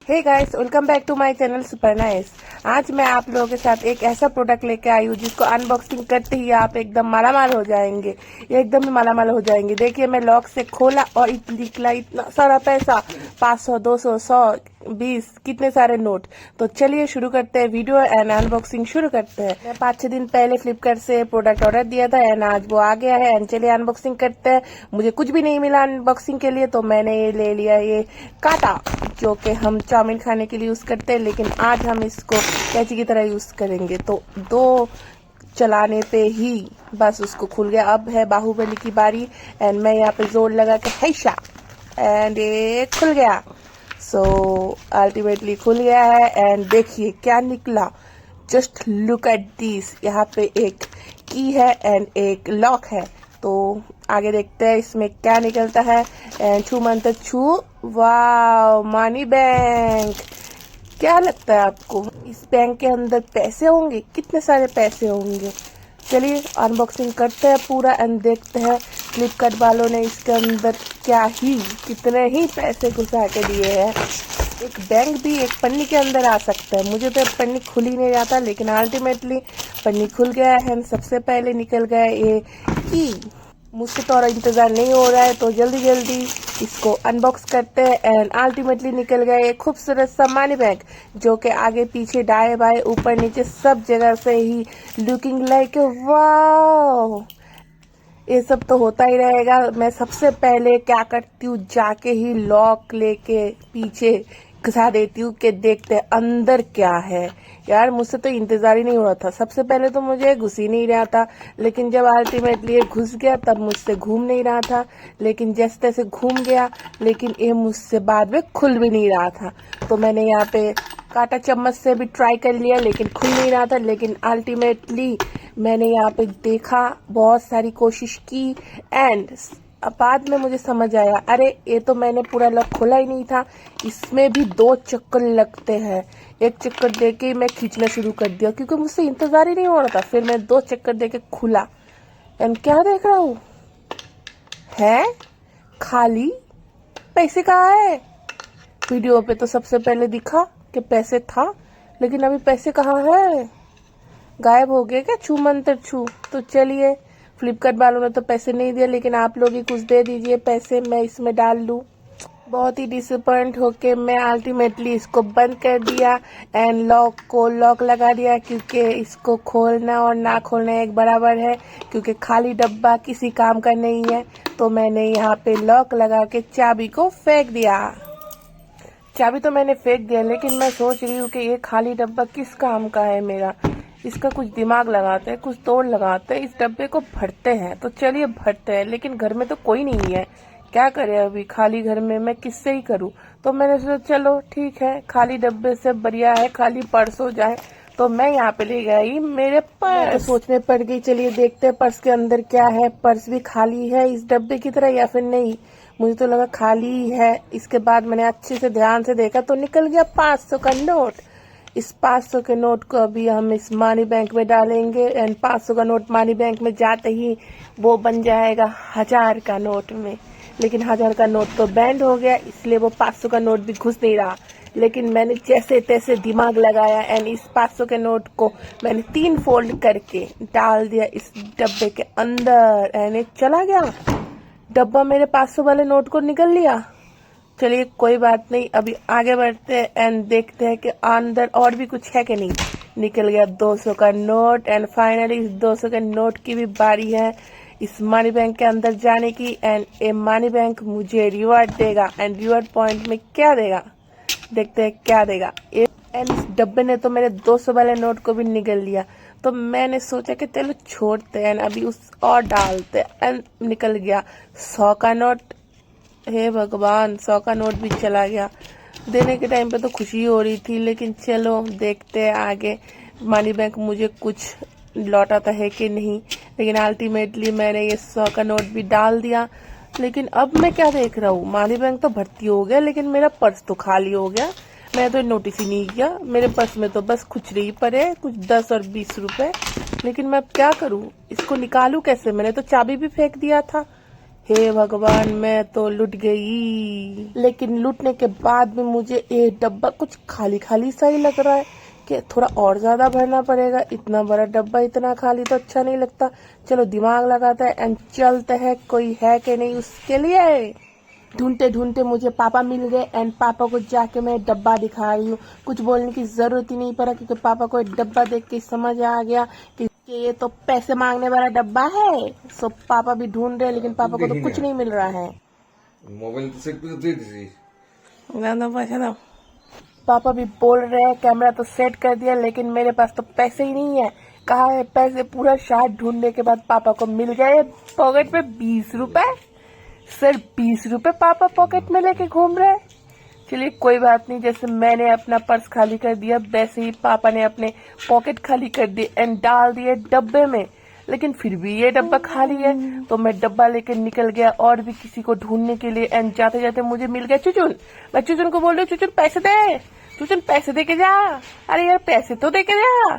Hey guys, welcome back to my channel super nice. आज मैं आप लोगों के साथ एक ऐसा प्रोडक्ट लेके आई हूँ जिसको अनबॉक्सिंग करते ही आप एकदम मालामाल हो जाएंगे। एकदम ही मालामाल हो जाएंगे। देखिए, मैं लॉक से खोला और निकला इतना सारा पैसा, 500, 200, 100, 20, कितने सारे नोट। तो चलिए शुरू करते हैं वीडियो एंड अनबॉक्सिंग शुरू करते हैं। मैं 5-6 दिन पहले फ्लिपकार्ट से प्रोडक्ट ऑर्डर दिया था एंड आज वो आ गया है एंड चलिए अनबॉक्सिंग करते हैं। मुझे कुछ भी नहीं मिला अनबॉक्सिंग के लिए, तो मैंने ये ले लिया ये काटा, जो कि हम चाउमीन खाने के लिए यूज करते हैं, लेकिन आज हम इसको कैंची की तरह यूज करेंगे। तो 2 चलाने पे ही बस उसको खुल गया। अब है बाहुबली की बारी एंड मैं यहाँ पे जोर लगा के हैशा एंड ये खुल गया। सो अल्टीमेटली खुल गया है एंड देखिए क्या निकला। Just look at this. यहाँ पे एक की है एंड एक लॉक है। तो आगे देखते हैं इसमें क्या निकलता है। एंड छू मंतर छू, वाव, मनी बैंक। क्या लगता है आपको, इस बैंक के अंदर पैसे होंगे? कितने सारे पैसे होंगे? चलिए अनबॉक्सिंग करते हैं पूरा एंड देखते हैं फ्लिपकार्ट वालों ने इसके अंदर कितने ही पैसे घुसा के दिए हैं। एक बैंक भी एक पन्नी के अंदर आ सकता है। मुझे तो पन्नी खुल ही नहीं जाता, लेकिन अल्टीमेटली पन्नी खुल गया है। सबसे पहले निकल गया ये की। मुझसे तो और इंतजार नहीं हो रहा है, तो जल्दी जल्दी इसको अनबॉक्स करते हैं एंड अल्टीमेटली निकल गया ये खूबसूरत सा मनी बैग, जो कि आगे पीछे दाएं बाएं ऊपर नीचे सब जगह से ही लुकिंग लाइक वाओ। ये सब तो होता ही रहेगा। मैं सबसे पहले क्या करती हूँ, जाके ही लॉक लेके पीछे घुसा देती हूँ कि देखते हैं अंदर क्या है। यार मुझसे तो इंतजार ही नहीं हो रहा था। सबसे पहले तो मुझे घुस ही नहीं रहा था, लेकिन जब अल्टीमेटली ये घुस गया तब मुझसे घूम नहीं रहा था, लेकिन जैसे तैसे घूम गया। लेकिन ये मुझसे बाद में खुल भी नहीं रहा था। तो मैंने यहाँ पे काटा चम्मच से भी ट्राई कर लिया, लेकिन खुल नहीं रहा था। लेकिन अल्टीमेटली मैंने यहाँ पे देखा, बहुत सारी कोशिश की एंड बाद में मुझे समझ आया, अरे ये तो मैंने पूरा लॉक खोला ही नहीं था। इसमें भी 2 चक्कर लगते हैं। एक चक्कर देके ही मैं खींचना शुरू कर दिया, क्योंकि मुझसे इंतजार ही नहीं हो रहा था। फिर मैं 2 चक्कर देके खुला एंड क्या देख रहा हूँ, है खाली। पैसे कहाँ है? वीडियो पे तो सबसे पहले दिखा कि पैसे था, लेकिन अभी पैसे कहाँ है? गायब हो गए क्या? छू मंतर छू। तो चलिए, फ्लिपकार्ट वालों ने तो पैसे नहीं दिए, लेकिन आप लोग ही कुछ दे दीजिए पैसे, मैं इसमें डाल लूँ। बहुत ही डिसअपॉइंट होके मैं अल्टीमेटली इसको बंद कर दिया एंड लॉक लगा दिया, क्योंकि इसको खोलना और ना खोलना एक बराबर है, क्योंकि खाली डब्बा किसी काम का नहीं है। तो मैंने यहाँ पे लॉक लगा के चाबी को फेंक दिया। चाबी तो मैंने फेंक दिया, लेकिन मैं सोच रही हूँ कि ये खाली डब्बा किस काम का है मेरा। इसका कुछ दिमाग लगाते हैं, कुछ तोड़ लगाते हैं, इस डब्बे को भरते हैं। तो चलिए भरते हैं, लेकिन घर में तो कोई नहीं है, क्या करे अभी खाली घर में मैं किससे ही करूँ। तो मैंने सोचा चलो ठीक है, खाली डब्बे से बढ़िया है खाली पर्स हो जाए। तो मैं यहाँ पे ले गई मेरे पर्स। तो सोचने पड़ गई, चलिए देखते हैं पर्स के अंदर क्या है। पर्स भी खाली है इस डब्बे की तरह या फिर नहीं, मुझे तो लगा खाली है। इसके बाद मैंने अच्छे से ध्यान से देखा तो निकल गया 500 का नोट। इस 500 के नोट को अभी हम इस मनी बैंक में डालेंगे एंड 500 का नोट मनी बैंक में जाते ही वो बन जाएगा 1000 का नोट में। लेकिन 1000 का नोट तो बैंड हो गया, इसलिए वो 500 का नोट भी घुस नहीं रहा। लेकिन मैंने जैसे तैसे दिमाग लगाया एंड इस 500 के नोट को मैंने 3 फोल्ड करके डाल दिया इस डब्बे के अंदर एंड ये चला गया। डब्बा मेरे 500 वाले नोट को निकल लिया। चलिए कोई बात नहीं, अभी आगे बढ़ते हैं एंड देखते हैं कि अंदर और भी कुछ है कि नहीं। निकल गया 200 का नोट एंड फाइनली इस 200 के नोट की भी बारी है इस मनी बैंक के अंदर जाने की एंड ये मनी बैंक मुझे रिवॉर्ड देगा एंड रिवॉर्ड पॉइंट में क्या देगा, देखते हैं क्या देगा। एंड इस डब्बे ने तो मेरे 200 वाले नोट को भी निकल लिया। तो मैंने सोचा कि चलो छोड़ते हैं, अभी उस और डालते एंड निकल गया 100 का नोट। हे भगवान, 100 का नोट भी चला गया। देने के टाइम पे तो खुशी हो रही थी, लेकिन चलो देखते हैं आगे मनी बैंक मुझे कुछ लौटाता है कि नहीं। लेकिन अल्टीमेटली मैंने ये 100 का नोट भी डाल दिया। लेकिन अब मैं क्या देख रहा हूँ, मनी बैंक तो भर्ती हो गया, लेकिन मेरा पर्स तो खाली हो गया। मैं तो नोटिस ही नहीं किया, मेरे पर्स में तो बस खुचरे ही पड़े, कुछ 10 और 20 रुपए। लेकिन मैं अब क्या करूँ, इसको निकालूं कैसे? मैंने तो चाबी भी फेंक दिया था। हे भगवान, मैं तो लुट गई। लेकिन लुटने के बाद भी मुझे ये डब्बा कुछ खाली खाली सा ही लग रहा है कि थोड़ा और ज्यादा भरना पड़ेगा। इतना बड़ा डब्बा इतना खाली तो अच्छा नहीं लगता। चलो दिमाग लगाते हैं एंड चलते हैं, कोई है कि नहीं उसके लिए। ढूंढते ढूंढते मुझे पापा मिल गए एंड पापा को जाके मैं डब्बा दिखा रही हूँ। कुछ बोलने की जरूरत ही नहीं पड़ा क्योंकि पापा को एक डब्बा देख के समझ आ गया कि ये तो पैसे मांगने वाला डब्बा है। सो पापा भी ढूंढ रहे लेकिन पापा को तो कुछ नहीं मिल रहा है। मोबाइल तो सेट दे दी। पैसे दो। पापा भी बोल रहे हैं कैमरा तो सेट कर दिया लेकिन मेरे पास तो पैसे ही नहीं है। कहा है पैसे? पूरा शार्ट ढूंढने के बाद पापा को मिल गए पॉकेट में 20 रुपए। सिर्फ 20 रुपए पापा पॉकेट में लेके घूम रहे हैं। चलिए कोई बात नहीं, जैसे मैंने अपना पर्स खाली कर दिया वैसे ही पापा ने अपने पॉकेट खाली कर दिए एंड डाल दिए डब्बे में। लेकिन फिर भी ये डब्बा खाली है तो मैं डब्बा लेकर निकल गया और भी किसी को ढूंढने के लिए एंड जाते जाते मुझे मिल गया चुचुन। मैं चुचुन को बोल रही हूँ, चुचुन पैसे दे, चुचुन पैसे दे के जा। अरे यार पैसे तो दे के जा।